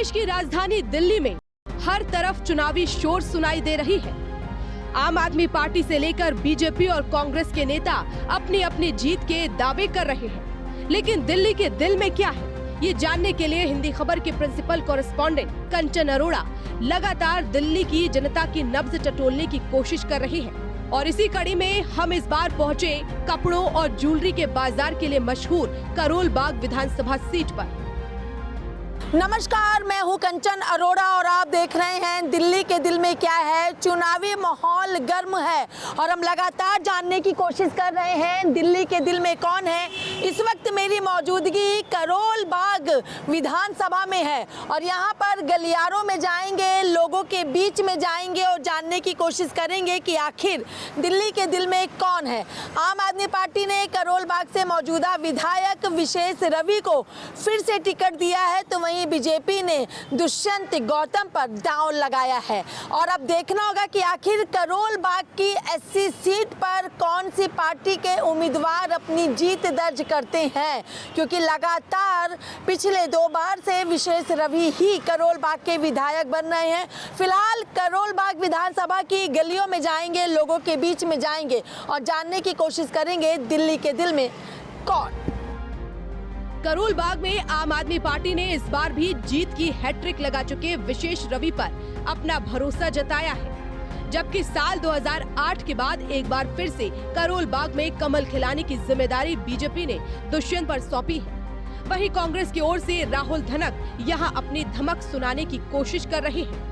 देश की राजधानी दिल्ली में हर तरफ चुनावी शोर सुनाई दे रही है। आम आदमी पार्टी से लेकर बीजेपी और कांग्रेस के नेता अपनी अपनी जीत के दावे कर रहे हैं, लेकिन दिल्ली के दिल में क्या है, ये जानने के लिए हिंदी खबर के प्रिंसिपल कॉरेस्पॉन्डेंट कंचन अरोड़ा लगातार दिल्ली की जनता की नब्ज टटोलने की कोशिश कर रही है। और इसी कड़ी में हम इस बार पहुंचे कपड़ों और ज्वेलरी के बाजार के लिए मशहूर करोल बाग विधानसभा सीट पर। नमस्कार, मैं हूं कंचन अरोड़ा और आप देख रहे हैं दिल्ली के दिल में क्या है। चुनावी माहौल गर्म है और हम लगातार जानने की कोशिश कर रहे हैं दिल्ली के दिल में कौन है। इस वक्त मेरी मौजूदगी करोल बाग विधानसभा में है और यहां पर गलियारों में जाएंगे, लोगों के बीच में जाएंगे और जानने की कोशिश करेंगे कि आखिर दिल्ली के दिल में कौन है। आम आदमी पार्टी ने करोल बाग से मौजूदा विधायक विशेष रवि को फिर से टिकट दिया है, तो वहीं बीजेपी ने दुष्यंत गौतम पर दांव लगाया है। और अब देखना होगा कि आखिर करोल बाग की एससी सीट पर कौन सी पार्टी के उम्मीदवार अपनी जीत दर्ज करते हैं, क्योंकि लगातार पिछले 2 बार से विशेष रवि ही करोल बाग के विधायक बन रहे हैं। फिलहाल करोल बाग विधानसभा की गलियों में जाएंगे, लोगों के बीच में जाएंगे और जानने की कोशिश करेंगे दिल्ली के दिल में कौन। करोल बाग में आम आदमी पार्टी ने इस बार भी जीत की हैट्रिक लगा चुके विशेष रवि पर अपना भरोसा जताया है, जबकि साल 2008 के बाद एक बार फिर से करोल बाग में कमल खिलाने की जिम्मेदारी बीजेपी ने दुष्यंत पर सौंपी है। वहीं कांग्रेस की ओर से राहुल धनक यहां अपनी धमक सुनाने की कोशिश कर रहे हैं।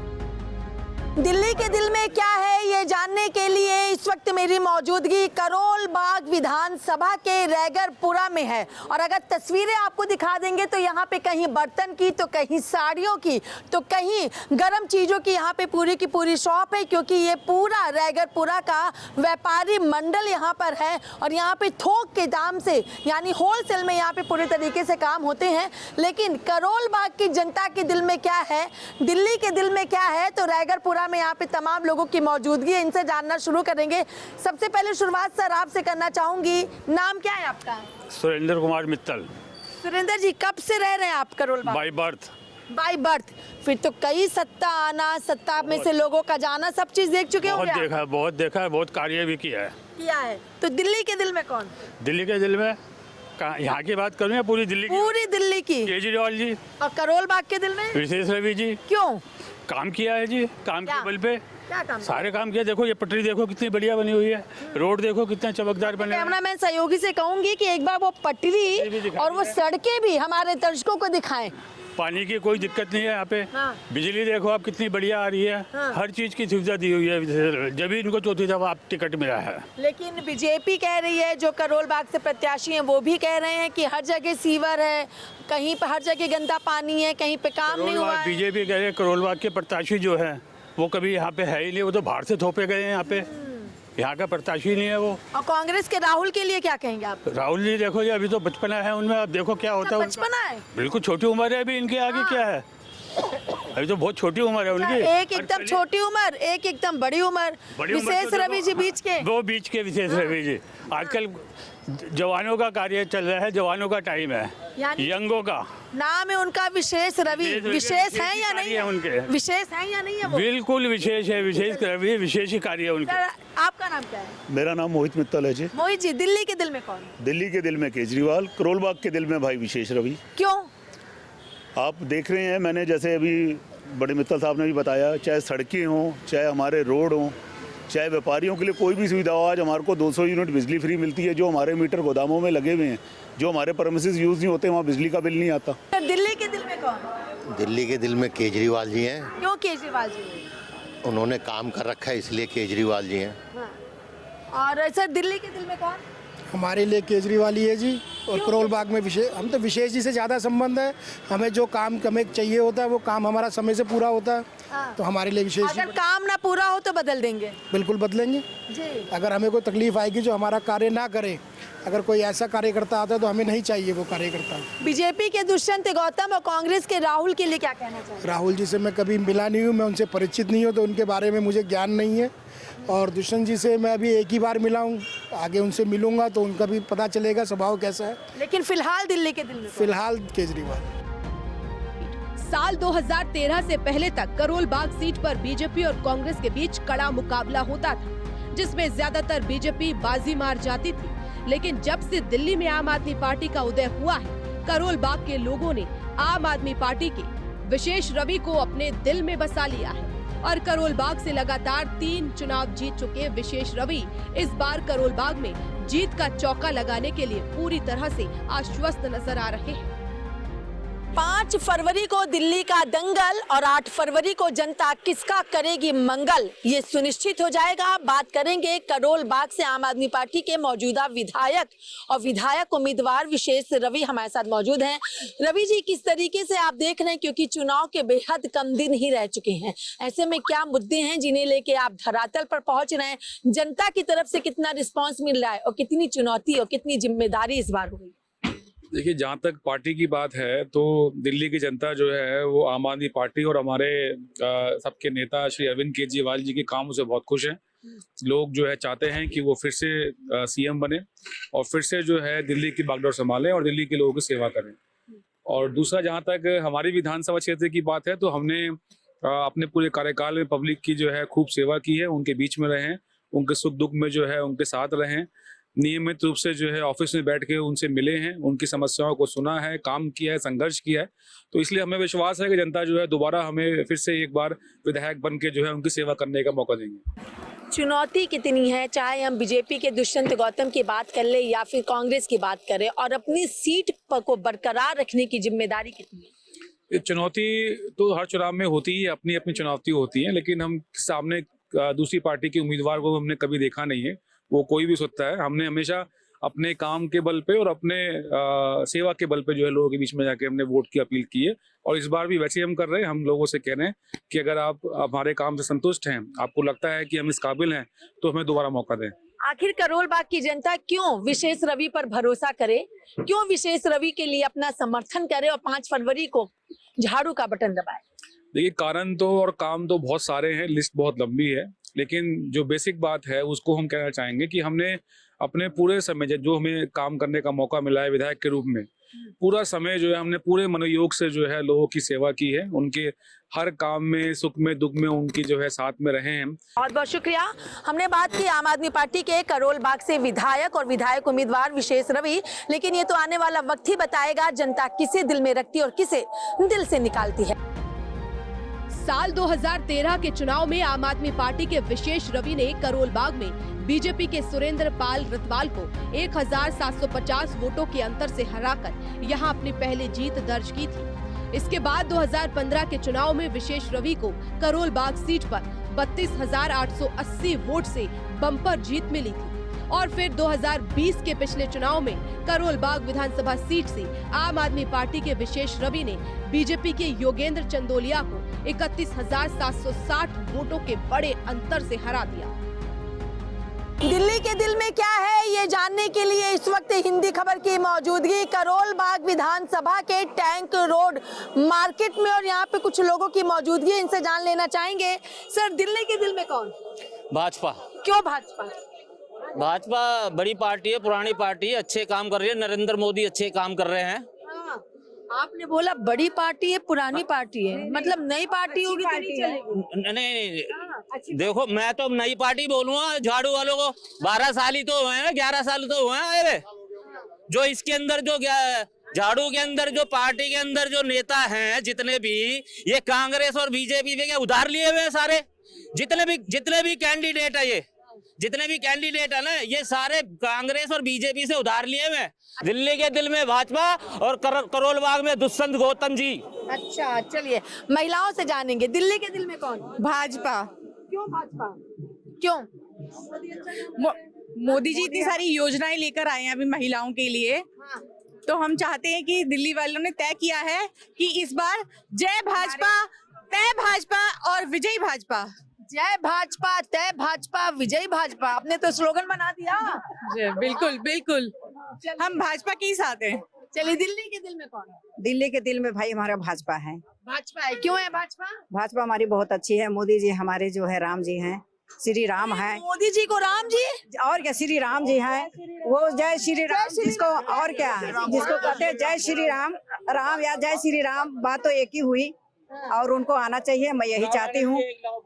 दिल्ली के दिल में क्या है, ये जानने के लिए इस वक्त मेरी मौजूदगी करोल बाग विधानसभा के रैगरपुरा में है। और अगर तस्वीरें आपको दिखा देंगे तो यहाँ पे कहीं बर्तन की, तो कहीं साड़ियों की, तो कहीं गर्म चीज़ों की यहाँ पे पूरी की पूरी शॉप है, क्योंकि ये पूरा रैगरपुरा का व्यापारी मंडल यहाँ पर है और यहाँ पे थोक के दाम से यानी होलसेल में यहाँ पे पूरे तरीके से काम होते हैं। लेकिन करोल बाग की जनता के दिल में क्या है, दिल्ली के दिल में क्या है, तो रैगरपुरा में यहाँ पे तमाम लोगों की मौजूदगी है, इनसे जानना शुरू करेंगे। सबसे पहले शुरुआत सर आपसे करना चाहूंगी, नाम क्या है आपका? सुरेंद्र कुमार मित्तल। सुरेंद्र जी, कब से रह रहे हैं आप Karol Bagh? By birth. By birth. फिर तो कई सत्ता आना, सत्ता में से लोगों का जाना, सब चीज देख चुके होंगे। बहुत देखा है, बहुत कार्य भी किया है। तो दिल्ली के दिल में कौन? दिल्ली के दिल में यहाँ की बात करूँ या पूरी दिल्ली की? पूरी दिल्ली की। केजरीवाल जी। और करोल बाग के दिल में विशेष रवि जी। क्यों? काम किया है जी, काम के बल पे क्या काम? सारे काम किया। देखो ये पटरी देखो कितनी बढ़िया बनी हुई है, रोड देखो कितना चमकदार बने। कैमरामैन सहयोगी से कहूंगी कि एक बार वो पटरी और वो सड़कें भी हमारे दर्शकों को दिखाएं। पानी की कोई दिक्कत नहीं है यहाँ पे। हाँ। बिजली देखो आप कितनी बढ़िया आ रही है। हाँ। हर चीज की सुविधा दी हुई है, जब भी इनको चौथी दफा आप टिकट मिला है। लेकिन बीजेपी कह रही है, जो करोल बाग से प्रत्याशी हैं वो भी कह रहे हैं कि हर जगह सीवर है, कहीं पे हर जगह गंदा पानी है, कहीं पे काम नहीं हुआ है। बीजेपी कह रही है करोल बाग के प्रत्याशी जो है वो कभी यहाँ पे है ही नहीं, वो तो बाहर से थोपे गए हैं। यहाँ पे यहाँ का प्रत्याशी नहीं है वो। और कांग्रेस के राहुल के लिए क्या कहेंगे आप? राहुल जी देखो जी, अभी तो बचपना है उनमें, अब देखो क्या होता है। बचपना है, बिल्कुल छोटी उम्र है अभी, इनके आगे क्या है, अभी तो बहुत छोटी उम्र है उनकी। एक एकदम छोटी उम्र, एक एकदम बड़ी उम्र। विशेष रवि जी बीच के, वो बीच के विशेष रवि जी। आजकल जवानों का कार्य चल रहा है, जवानों का टाइम है, यंगों का। नाम है उनका विशेष रवि। विशेष है या नहीं है उनके? विशेष है या नहीं है वो? बिल्कुल विशेष है, विशेष रवि, विशेष ही कार्य है उनके। आपका नाम क्या है? मेरा नाम मोहित मित्तल है जी। मोहित जी, दिल्ली के दिल में कौन? दिल्ली के दिल में केजरीवाल, करोल बाग के दिल में भाई विशेष रवि। क्यों? आप देख रहे हैं, मैंने जैसे अभी बड़े मित्तल साहब ने भी बताया, चाहे सड़कें हों, चाहे हमारे रोड हों, चाहे व्यापारियों के लिए कोई भी सुविधा हो, आज हमारे को 200 यूनिट बिजली फ्री मिलती है। जो हमारे मीटर गोदामों में लगे हुए हैं, जो हमारे परमिसेस यूज़ नहीं होते, वहाँ बिजली का बिल नहीं आता। तो दिल्ली के दिल में कौन? दिल्ली के दिल में केजरीवाल जी हैं। क्यों केजरीवाल जी? उन्होंने काम कर रखा है, इसलिए केजरीवाल जी हैं। हाँ। और सर दिल्ली के दिल में कौन? हमारे लिए केजरीवाल ही है जी। और करोल बाग में विशेष, हम तो विशेष जी से ज़्यादा संबंध है। हमें जो काम हमें चाहिए होता है वो काम हमारा समय से पूरा होता है। हाँ। तो हमारे लिए विशेष अगर काम ना पूरा हो तो बदल देंगे? बिल्कुल बदलेंगे जी। अगर हमें कोई तकलीफ आएगी जो हमारा कार्य ना करे, अगर कोई ऐसा कार्यकर्ता आता है तो हमें नहीं चाहिए वो कार्यकर्ता। बीजेपी के दुष्यंत गौतम और कांग्रेस के राहुल के लिए क्या कहना चाहिए? राहुल जी से मैं कभी मिला नहीं हूँ, मैं उनसे परिचित नहीं हूँ, तो उनके बारे में मुझे ज्ञान नहीं है। और दुष्यंत जी से मैं अभी एक ही बार मिला हूँ, आगे उनसे मिलूंगा तो उनका भी पता चलेगा स्वभाव कैसा है। लेकिन फिलहाल दिल्ली के दिल में फिलहाल केजरीवाल। साल 2013 से पहले तक करोल बाग सीट पर बीजेपी और कांग्रेस के बीच कड़ा मुकाबला होता था, जिसमें ज्यादातर बीजेपी बाजी मार जाती थी। लेकिन जब से दिल्ली में आम आदमी पार्टी का उदय हुआ है, करोल बाग के लोगों ने आम आदमी पार्टी के विशेष रवि को अपने दिल में बसा लिया है और करोल बाग से लगातार 3 चुनाव जीत चुके विशेष रवि इस बार करोल बाग में जीत का चौका लगाने के लिए पूरी तरह से आश्वस्त नजर आ रहे हैं। 5 फरवरी को दिल्ली का दंगल और 8 फरवरी को जनता किसका करेगी मंगल, ये सुनिश्चित हो जाएगा। बात करेंगे करोल बाग से आम आदमी पार्टी के मौजूदा विधायक और विधायक उम्मीदवार विशेष रवि हमारे साथ मौजूद हैं। रवि जी, किस तरीके से आप देख रहे हैं, क्योंकि चुनाव के बेहद कम दिन ही रह चुके हैं, ऐसे में क्या मुद्दे हैं जिन्हें लेके आप धरातल पर पहुंच रहे हैं? जनता की तरफ से कितना रिस्पॉन्स मिल रहा है और कितनी चुनौती और कितनी जिम्मेदारी इस बार हुई? देखिए, जहाँ तक पार्टी की बात है तो दिल्ली की जनता जो है वो आम आदमी पार्टी और हमारे सबके नेता श्री अरविंद केजरीवाल जी के कामों से बहुत खुश हैं। लोग जो है चाहते हैं कि वो फिर से सीएम बने और फिर से जो है दिल्ली की बागडोर संभालें और दिल्ली के लोगों की सेवा करें। और दूसरा, जहाँ तक हमारी विधानसभा क्षेत्र की बात है तो हमने अपने पूरे कार्यकाल में पब्लिक की जो है खूब सेवा की है, उनके बीच में रहें, उनके सुख दुख में जो है उनके साथ रहें, नियमित रूप से जो है ऑफिस में बैठ के उनसे मिले हैं, उनकी समस्याओं को सुना है, काम किया है, संघर्ष किया है। तो इसलिए हमें विश्वास है कि जनता जो है दोबारा हमें फिर से एक बार विधायक बन के जो है उनकी सेवा करने का मौका देंगे। चुनौती कितनी है, चाहे हम बीजेपी के दुष्यंत गौतम की बात कर ले या फिर कांग्रेस की बात करें, और अपनी सीट को बरकरार रखने की जिम्मेदारी कितनी है? ये चुनौती तो हर चुनाव में होती है, अपनी अपनी चुनौती होती है, लेकिन हम सामने दूसरी पार्टी के उम्मीदवार को हमने कभी देखा नहीं है, वो कोई भी सोचता है। हमने हमेशा अपने काम के बल पे और अपने सेवा के बल पे जो है लोगों के बीच में जाके हमने वोट की अपील की है और इस बार भी वैसे हम कर रहे हैं। हम लोगों से कह रहे हैं कि अगर आप हमारे काम से संतुष्ट हैं, आपको लगता है कि हम इस काबिल हैं, तो हमें दोबारा मौका दें। आखिर करोल बाग की जनता क्यों विशेष रवि पर भरोसा करे, क्यों विशेष रवि के लिए अपना समर्थन करे और 5 फरवरी को झाड़ू का बटन दबाए? देखिए, कारण तो और काम तो बहुत सारे हैं, लिस्ट बहुत लंबी है, लेकिन जो बेसिक बात है उसको हम कहना चाहेंगे कि हमने अपने पूरे समय जो हमें काम करने का मौका मिला है विधायक के रूप में, पूरा समय जो है हमने पूरे मनोयोग से जो है लोगों की सेवा की है, उनके हर काम में, सुख में, दुख में उनकी जो है साथ में रहे हैं। बहुत बहुत शुक्रिया। हमने बात की आम आदमी पार्टी के करोल बाग से विधायक और विधायक उम्मीदवार विशेष रवि, लेकिन ये तो आने वाला वक्त ही बताएगा जनता किसे दिल में रखती और किसे दिल से निकालती है। साल 2013 के चुनाव में आम आदमी पार्टी के विशेष रवि ने करोल बाग में बीजेपी के सुरेंद्र पाल रतवाल को 1750 वोटों के अंतर से हराकर यहां अपनी पहली जीत दर्ज की थी। इसके बाद 2015 के चुनाव में विशेष रवि को करोल बाग सीट पर 32,880 वोट से बम्पर जीत मिली थी और फिर 2020 के पिछले चुनाव में करोल बाग विधानसभा सीट से आम आदमी पार्टी के विशेष रवि ने बीजेपी के योगेंद्र चंदोलिया को 31,760 वोटों के बड़े अंतर से हरा दिया। दिल्ली के दिल में क्या है, ये जानने के लिए इस वक्त हिंदी खबर की मौजूदगी करोल बाग विधानसभा के टैंक रोड मार्केट में, और यहाँ पे कुछ लोगों की मौजूदगी, इनसे जान लेना चाहेंगे। सर, दिल्ली के दिल में कौन? भाजपा। क्यों भाजपा? भाजपा बड़ी पार्टी है, पुरानी पार्टी है, अच्छे काम कर रही है, नरेंद्र मोदी अच्छे काम कर रहे हैं। हाँ, आपने बोला बड़ी पार्टी है, पुरानी पार्टी है, मतलब नई पार्टी होगी तो नहीं चलेगी? नहीं, देखो, मैं तो नई पार्टी बोलूंगा। झाड़ू वालों को 12 साल ही तो हुए हैं, 11 साल तो हुए हैं। अरे जो इसके अंदर जो झाड़ू के अंदर जो पार्टी के अंदर जो नेता हैं जितने भी, ये कांग्रेस और बीजेपी में क्या उधार लिए हुए हैं सारे, जितने भी कैंडिडेट है, ये जितने भी कैंडिडेट है ना, ये सारे कांग्रेस और बीजेपी से उधार लिए हुए हैं। दिल्ली के दिल में भाजपा और करोल बाग में दुष्यंत गौतम जी। अच्छा, चलिए महिलाओं से जानेंगे, दिल्ली के दिल में कौन? भाजपा। क्यों भाजपा? क्यों? मोदी जी इतनी सारी योजनाएं लेकर आए हैं अभी महिलाओं के लिए। हाँ। तो हम चाहते हैं कि दिल्ली वालों ने तय किया है कि इस बार जय भाजपा, तय भाजपा और विजय भाजपा। जय भाजपा, तय भाजपा, विजय भाजपा, आपने तो स्लोगन बना दिया। बिल्कुल बिल्कुल, हम भाजपा के ही साथ हैं। चलिए, दिल्ली के दिल में कौन है? दिल्ली के दिल में भाई हमारा भाजपा है। भाजपा है। क्यों है भाजपा? भाजपा हमारी बहुत अच्छी है। मोदी जी हमारे जो है राम जी हैं, श्री राम है। मोदी जी को राम जी, और क्या, श्री राम जी हैं। वो जय श्री राम जिसको, और क्या, जिसको कहते हैं जय श्री राम, राम या जय श्री राम, बात तो एक ही हुई। और उनको आना चाहिए। मैं यही चाहती हूँ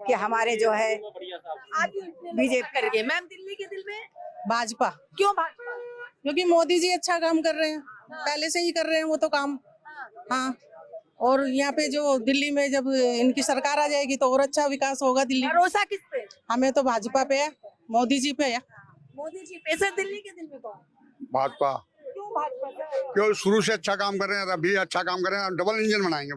कि हमारे जो है बीजेपी करके। मैम, दिल्ली के दिल में भाजपा। क्यों भाजपा? क्योंकि मोदी जी अच्छा काम कर रहे हैं, पहले से ही कर रहे हैं वो तो काम। हाँ, और यहाँ पे जो दिल्ली में जब इनकी सरकार आ जाएगी तो और अच्छा विकास होगा दिल्ली। भरोसा किस पे? हमें तो भाजपा पे है, मोदी जी पे है। मोदी जी पे। सर, दिल्ली के दिल में कौन? भाजपा। क्यों भाजपा सर? क्यों, शुरू से अच्छा काम कर रहे हैं, अभी अच्छा काम कर रहे हैं। डबल इंजन बनाएंगे।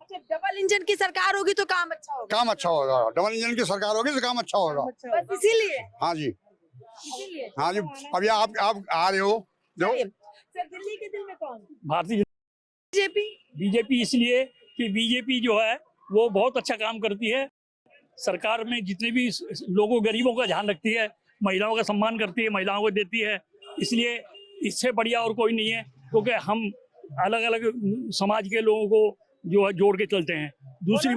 अच्छा, डबल इंजन की सरकार होगी तो काम अच्छा होगा। काम अच्छा होगा। डबल इंजन की सरकार होगी तो काम अच्छा होगा। बस इसीलिए। हाँ जी, इसीलिए। हाँ जी। अभी आप आ रहे हो जो। सर, दिल्ली के दिल में कौन? भारतीय बीजेपी। बीजेपी इसलिए कि बीजेपी जो है वो बहुत अच्छा काम करती है। सरकार में जितने भी लोगों गरीबों का ध्यान रखती है, महिलाओं का सम्मान करती है, महिलाओं को देती है। इसलिए इससे बढ़िया और कोई नहीं है, क्योंकि हम अलग अलग समाज के लोगों को जो है जोड़ के चलते हैं। दूसरी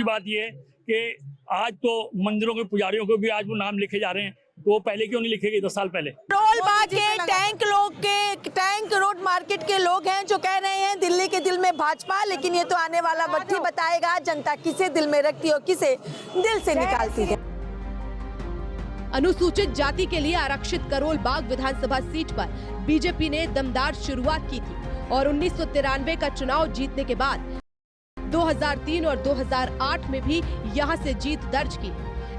बात ये है कि आज तो मंदिरों के पुजारियों को भी आज वो नाम लिखे जा रहे हैं, तो वो पहले क्यों नहीं लिखे गए 10 साल पहले? करोल बाग के टैंक रोड मार्केट के लोग हैं जो कह रहे हैं दिल्ली के दिल में भाजपा, लेकिन ये तो आने वाला वक्त ही बताएगा जनता किसे दिल में रखती है और किसे दिल से निकालती है। अनुसूचित जाति के लिए आरक्षित करोल बाग विधानसभा सीट पर बीजेपी ने दमदार शुरुआत की थी और 1993 का चुनाव जीतने के बाद 2003 और 2008 में भी यहां से जीत दर्ज की।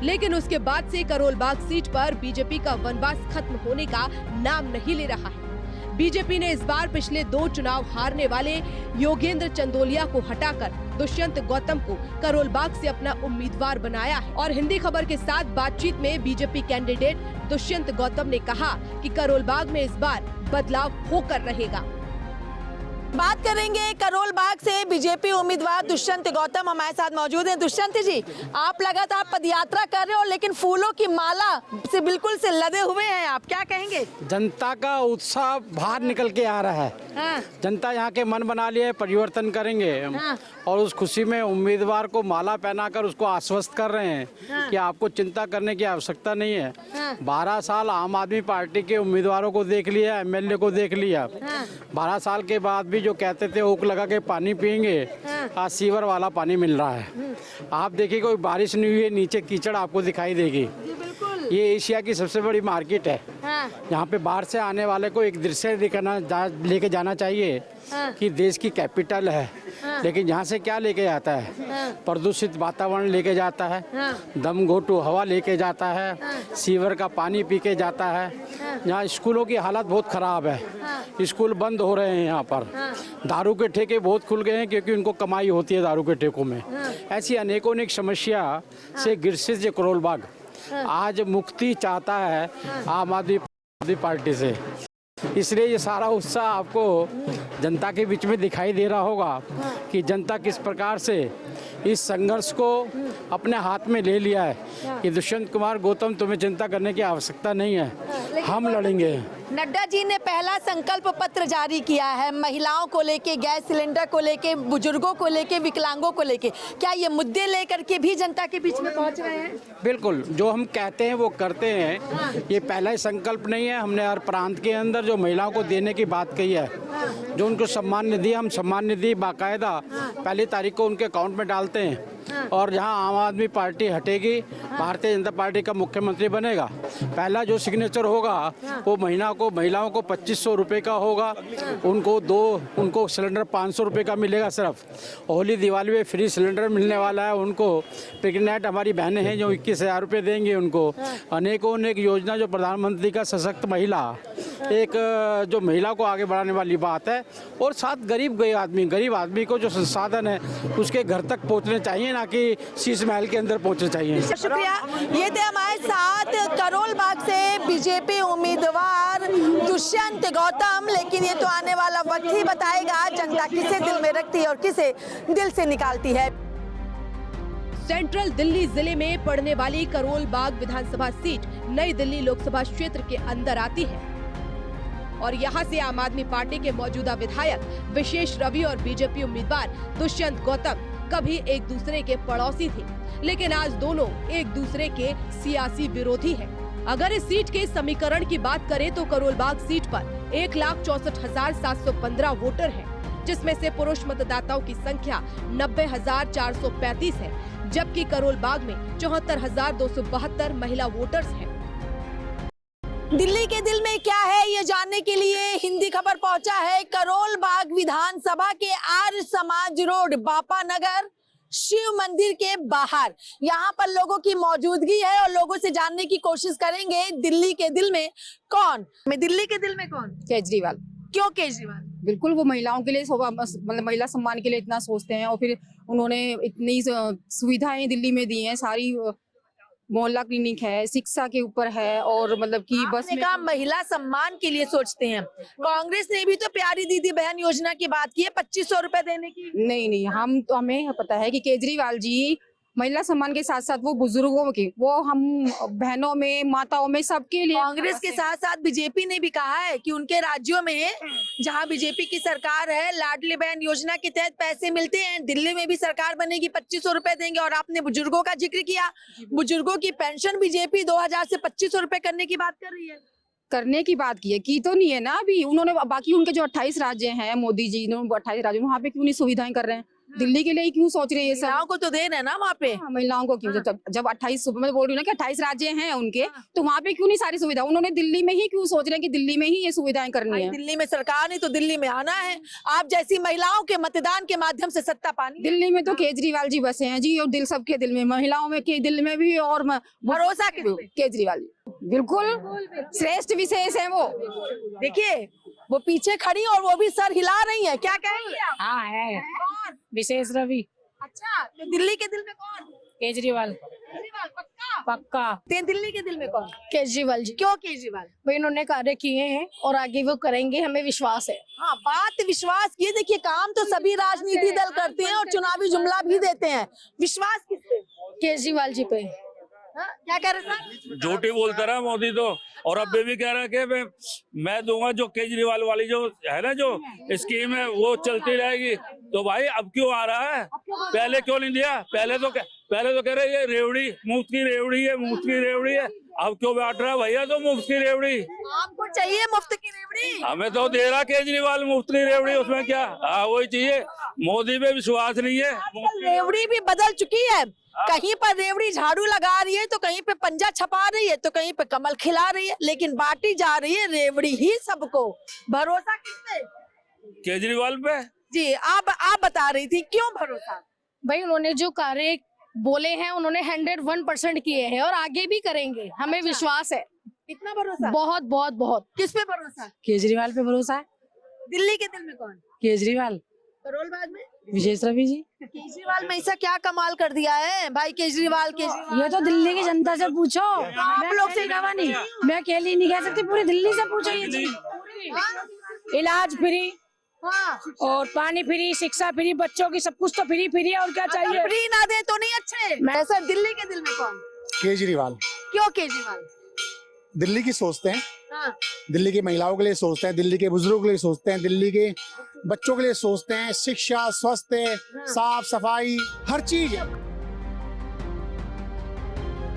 लेकिन उसके बाद से करोल बाग सीट पर बीजेपी का वनवास खत्म होने का नाम नहीं ले रहा है। बीजेपी ने इस बार पिछले 2 चुनाव हारने वाले योगेंद्र चंदोलिया को हटाकर दुष्यंत गौतम को करोल बाग से अपना उम्मीदवार बनाया है। और हिंदी खबर के साथ बातचीत में बीजेपी कैंडिडेट दुष्यंत गौतम ने कहा कि करोल बाग में इस बार बदलाव होकर रहेगा। बात करेंगे करोल बाग से बीजेपी उम्मीदवार दुष्यंत गौतम हमारे साथ मौजूद हैं। दुष्यंत जी, आप लगातार पदयात्रा कर रहे हो, लेकिन फूलों की माला से बिल्कुल से लदे हुए हैं, आप क्या कहेंगे? जनता का उत्साह बाहर निकल के आ रहा है। हाँ। जनता यहाँ के मन बना लिए परिवर्तन करेंगे। हाँ। और उस खुशी में उम्मीदवार को माला पहनाकर उसको आश्वस्त कर रहे हैं। हाँ। कि आपको चिंता करने की आवश्यकता नहीं है। हाँ। 12 साल आम आदमी पार्टी के उम्मीदवारों को देख लिया, एमएलए को देख लिया। हाँ। 12 साल के बाद भी जो कहते थे ओक लगा के पानी पिएंगे, हाँ। आज सीवर वाला पानी मिल रहा है। आप देखिए, कोई बारिश नहीं हुई है, नीचे कीचड़ आपको दिखाई देगी। ये एशिया की सबसे बड़ी मार्केट है। हाँ। यहाँ पे बाहर से आने वाले को एक दृश्य लेके जाना चाहिए। हाँ। कि देश की कैपिटल है। हाँ। लेकिन यहाँ से क्या लेके जाता है? हाँ। प्रदूषित वातावरण लेके जाता है। हाँ। दम घोटू हवा लेके जाता है। हाँ। सीवर का पानी पी के जाता है। हाँ। यहाँ स्कूलों की हालत बहुत खराब है। हाँ। स्कूल बंद हो रहे हैं यहाँ पर। हाँ। दारू के ठेके बहुत खुल गए हैं, क्योंकि उनको कमाई होती है दारू के ठेकों में। हाँ। ऐसी अनेकों समस्या से ग्रसित ये करोल बाग आज मुक्ति चाहता है आम आदमी पार्टी से। इसलिए ये सारा उत्साह आपको जनता के बीच में दिखाई दे रहा होगा कि जनता किस प्रकार से इस संघर्ष को अपने हाथ में ले लिया है कि दुष्यंत कुमार गौतम, तुम्हें चिंता करने की आवश्यकता नहीं है, हम लड़ेंगे। नड्डा जी ने पहला संकल्प पत्र जारी किया है, महिलाओं को लेके, गैस सिलेंडर को लेके, बुजुर्गों को लेके, विकलांगों को लेके। क्या ये मुद्दे लेकर के भी जनता के बीच में पहुंच रहे हैं? बिल्कुल, जो हम कहते हैं वो करते हैं। ये पहला ही संकल्प नहीं है। हमने हर प्रांत के अंदर जो महिलाओं को देने की बात कही है, जो उनको सम्मान निधि, हम सम्मान निधि बाकायदा 1 तारीख को उनके अकाउंट में डालते हैं। और जहां आम आदमी पार्टी हटेगी, भारतीय जनता पार्टी का मुख्यमंत्री बनेगा, पहला जो सिग्नेचर होगा वो महिलाओं को 2500 रुपये का होगा। उनको सिलेंडर 500 रुपये का मिलेगा सिर्फ। होली दिवाली में फ्री सिलेंडर मिलने वाला है उनको। प्रेग्नेंट हमारी बहनें हैं जो 21,000 रुपये देंगे उनको। अनेकों योजना जो प्रधानमंत्री का सशक्त महिला, एक जो महिला को आगे बढ़ाने वाली बात है। और साथ गरीब आदमी को जो संसाधन है उसके घर तक पहुंचने चाहिए, ना कि शीश महल के अंदर पहुंचने चाहिए। शुक्रिया। ये थे हमारे साथ करोल बाग से बीजेपी उम्मीदवार दुष्यंत गौतम। लेकिन ये तो आने वाला वक्त ही बताएगा जनता किसे दिल में रखती है और किसे दिल से निकालती है। सेंट्रल दिल्ली जिले में पड़ने वाली करोल बाग विधानसभा सीट नई दिल्ली लोकसभा क्षेत्र के अंदर आती है और यहां से आम आदमी पार्टी के मौजूदा विधायक विशेष रवि और बीजेपी उम्मीदवार दुष्यंत गौतम कभी एक दूसरे के पड़ोसी थे, लेकिन आज दोनों एक दूसरे के सियासी विरोधी हैं। अगर इस सीट के समीकरण की बात करें तो करोल बाग सीट पर 1,64,715 वोटर हैं, जिसमें से पुरुष मतदाताओं की संख्या 90,435 है, जबकि करोल बाग में 74,272 महिला वोटर्स हैं। दिल्ली के दिल में क्या है ये जानने के लिए हिंदी खबर पहुंचा है करोल बाग विधानसभा के आर्य समाज रोड बापा नगर शिव मंदिर के बाहर। यहाँ पर लोगों की मौजूदगी है और लोगों से जानने की कोशिश करेंगे दिल्ली के दिल में कौन। दिल्ली के दिल में कौन? केजरीवाल। क्यों केजरीवाल? बिल्कुल, वो महिलाओं के लिए मतलब महिला सम्मान के लिए इतना सोचते हैं और फिर उन्होंने इतनी सुविधाएं दिल्ली में दी हैं। सारी मोहल्ला क्लिनिक है, शिक्षा के ऊपर है और मतलब कि बस में का महिला सम्मान के लिए सोचते हैं। कांग्रेस ने भी तो प्यारी दीदी बहन योजना की बात की है, 2500 रुपए देने की। नहीं, हमें पता है कि केजरीवाल जी महिला सम्मान के साथ साथ वो बुजुर्गों की, वो हम बहनों में, माताओं में, सबके लिए। कांग्रेस के साथ साथ बीजेपी ने भी कहा है कि उनके राज्यों में जहां बीजेपी की सरकार है, लाडली बहन योजना के तहत पैसे मिलते हैं। दिल्ली में भी सरकार बनेगी, 2500 रुपए देंगे। और आपने बुजुर्गों का जिक्र किया, बुजुर्गों की पेंशन बीजेपी 2000 से 2500 रुपए करने की बात कर रही है। करने की बात की तो नहीं है ना अभी उन्होंने। बाकी उनके जो 28 राज्य हैं, मोदी जी ने 28 राज्य, वहाँ पे क्यों नहीं सुविधाएं कर रहे हैं? दिल्ली के लिए क्यों सोच रहे हैं ये सब? महिलाओं को तो दे रहे हैं ना वहाँ पे। महिलाओं को क्यों? जब 28 मैं बोल रही हूँ ना कि 28 राज्य हैं उनके, तो वहाँ पे क्यों नहीं सारी सुविधा? उन्होंने दिल्ली में ही क्यों सोच रहे हैं कि दिल्ली में ही ये सुविधाएं करनी है? दिल्ली में सरकार नहीं तो दिल्ली में आना है। आप जैसी महिलाओं के मतदान के माध्यम से सत्ता पानी। दिल्ली में तो केजरीवाल जी बसे हैं जी, और दिल सबके दिल में, महिलाओं में के दिल में भी। और भरोसा केजरीवाल जी बिल्कुल श्रेष्ठ विशेष है वो। देखिए वो पीछे खड़ी और वो भी सर हिला रही है। क्या कहेंगे आप? हाँ है विशेष रवि। अच्छा, तो दिल्ली के दिल में कौन? केजरीवाल। केजरीवाल पक्का? पक्का। दिल्ली के दिल में कौन? केजरीवाल जी। क्यों केजरीवाल? भाई उन्होंने कार्य किए हैं और आगे वो करेंगे, हमें विश्वास है। हाँ, बात विश्वास की। देखिए काम तो सभी राजनीति दल करते हैं और चुनावी जुमला भी देते हैं। विश्वास किस पे? केजरीवाल जी पे। क्या कह रहे सर? झूठी बोलता रहा मोदी तो, और अब भी कह रहा है कि मैं दूंगा। जो केजरीवाल वाली जो है ना जो स्कीम है वो चलती रहेगी। तो भाई अब क्यों आ रहा है? पहले क्यों नहीं दिया? पहले तो कह रहे ये रेवड़ी, मुफ्त की रेवड़ी है, मुफ्त की रेवड़ी है। अब क्यों बांट रहा है भैया तो मुफ्त की रेवड़ी? आपको चाहिए मुफ्त की रेवड़ी? हमें तो दे रहा केजरीवाल मुफ्त की रेवड़ी, उसमें क्या? वही चाहिए। मोदी पे विश्वास नहीं है। रेवड़ी भी बदल चुकी है। कहीं पर रेवड़ी झाड़ू लगा रही है तो कहीं पे पंजा छपा रही है तो कहीं पे कमल खिला रही है, लेकिन बांटी जा रही है रेवड़ी ही सबको। भरोसा किस पे? केजरीवाल पे। जी आप बता रही थी क्यों भरोसा? भाई उन्होंने जो कार्य बोले हैं उन्होंने 101% किए हैं और आगे भी करेंगे, हमें विश्वास है। कितना भरोसा? बहुत बहुत बहुत। किस पे भरोसा? केजरीवाल पे भरोसा है। दिल्ली के दिल में कौन? केजरीवाल। करोल बाग में विशेष रवि जी। केजरीवाल में ऐसा क्या कमाल कर दिया है भाई? केजरीवाल ये तो दिल्ली की जनता से पूछो, आप लोग से नहीं, मैं अकेली नहीं कह सकती, पूरी दिल्ली से पूछो ये चीज। इलाज फ्री और पानी फ्री, शिक्षा फ्री, बच्चों की सब कुछ तो फ्री है और क्या चाहिए? फ्री ना दे तो नहीं अच्छे। मैं सर दिल्ली के दिल में कौन? केजरीवाल। क्यों केजरीवाल? दिल्ली की सोचते हैं, हाँ। दिल्ली की महिलाओं के लिए सोचते हैं, दिल्ली के बुजुर्गों के लिए सोचते हैं, दिल्ली के बच्चों के लिए सोचते हैं। शिक्षा, स्वास्थ्य, साफ सफाई, हर चीज।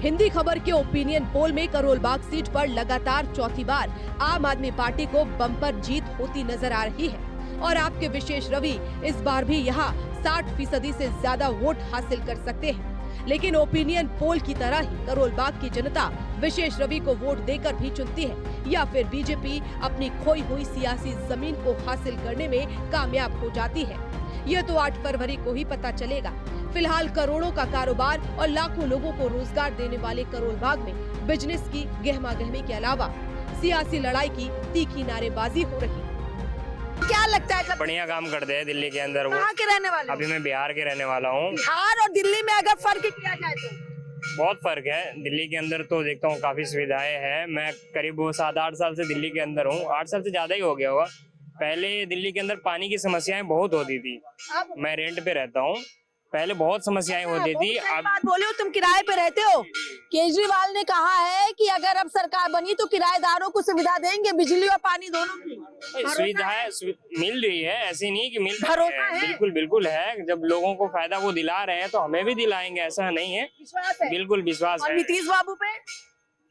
हिंदी खबर के ओपिनियन पोल में करोल बाग सीट पर लगातार चौथी बार आम आदमी पार्टी को बम्पर जीत होती नजर आ रही है और आपके विशेष रवि इस बार भी यहाँ 60% से ज्यादा वोट हासिल कर सकते हैं। लेकिन ओपिनियन पोल की तरह ही करोल बाग की जनता विशेष रवि को वोट देकर भी चुनती है या फिर बीजेपी अपनी खोई हुई सियासी जमीन को हासिल करने में कामयाब हो जाती है। यह तो 8 फरवरी को ही पता चलेगा। फिलहाल करोड़ों का कारोबार और लाखों लोगों को रोजगार देने वाले करोल बाग में बिजनेस की गहमा गहमी के अलावा सियासी लड़ाई की तीखी नारेबाजी हो रही है। क्या लगता है? बढ़िया काम करते हैं दिल्ली के अंदर। वो कहाँ के रहने वाले? अभी मैं बिहार के रहने वाला हूँ। बिहार और दिल्ली में अगर फर्क किया जाए तो बहुत फर्क है। दिल्ली के अंदर तो देखता हूँ काफी सुविधाएं हैं। मैं करीब 7-8 साल से दिल्ली के अंदर हूँ, 8 साल से ज्यादा ही हो गया होगा। पहले दिल्ली के अंदर पानी की समस्याएं बहुत होती थी। मैं रेंट पे रहता हूँ पहले बहुत समस्याएं होती थी। सही अब बात बोले हो, तुम किराए पे रहते हो। केजरीवाल ने कहा है कि अगर अब सरकार बनी तो किराएदारों को सुविधा देंगे, बिजली और पानी दोनों की। सुविधाएं मिल रही है, ऐसी नहीं कि मिल रही भरोसा है? बिल्कुल बिल्कुल है। जब लोगों को फायदा वो दिला रहे हैं तो हमें भी दिलाएंगे, ऐसा नहीं है। विश्वास है? बिल्कुल विश्वास और है। नीतीश बाबू पे?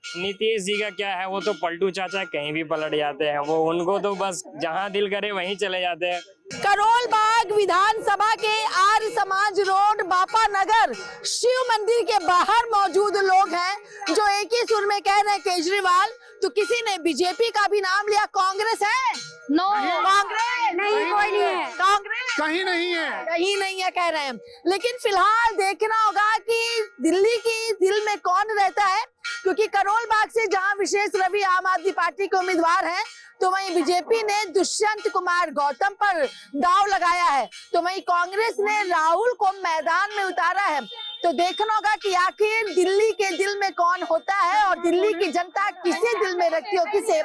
नीतीश जी का क्या है, वो तो पलटू चाचा कहीं भी पलट जाते हैं। वो उनको तो बस जहां दिल करे वहीं चले जाते हैं। करोल बाग विधानसभा के आर्य समाज रोड बापा नगर शिव मंदिर के बाहर मौजूद लोग हैं जो एक ही सुर में कह रहे हैं केजरीवाल। तो किसी ने बीजेपी का भी नाम लिया। कांग्रेस है? नो, कांग्रेस नहीं, कोई नहीं है। कांग्रेस कहीं नहीं है। कहीं नहीं है कह रहे हैं। लेकिन फिलहाल देखना होगा कि दिल्ली की दिल में कौन रहता है, क्योंकि करोल बाग से जहां विशेष रवि आम आदमी पार्टी के उम्मीदवार हैं, तो वहीं बीजेपी ने दुष्यंत कुमार गौतम पर दांव लगाया है, तो वहीं कांग्रेस ने राहुल को मैदान में उतारा है। तो देखना होगा कि आखिर दिल्ली के दिल में कौन होता है और दिल्ली की जनता किसे दिल में रखती है और किसे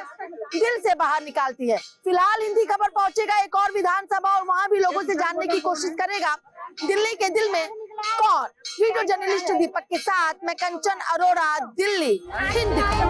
दिल से बाहर निकालती है। फिलहाल हिंदी खबर पहुंचेगा एक और विधानसभा और वहां भी लोगों से जानने की कोशिश करेगा दिल्ली के दिल में कौन। वीडियो जर्नलिस्ट दीपक के साथ मैं कंचन अरोड़ा, दिल्ली हिंदी खबर।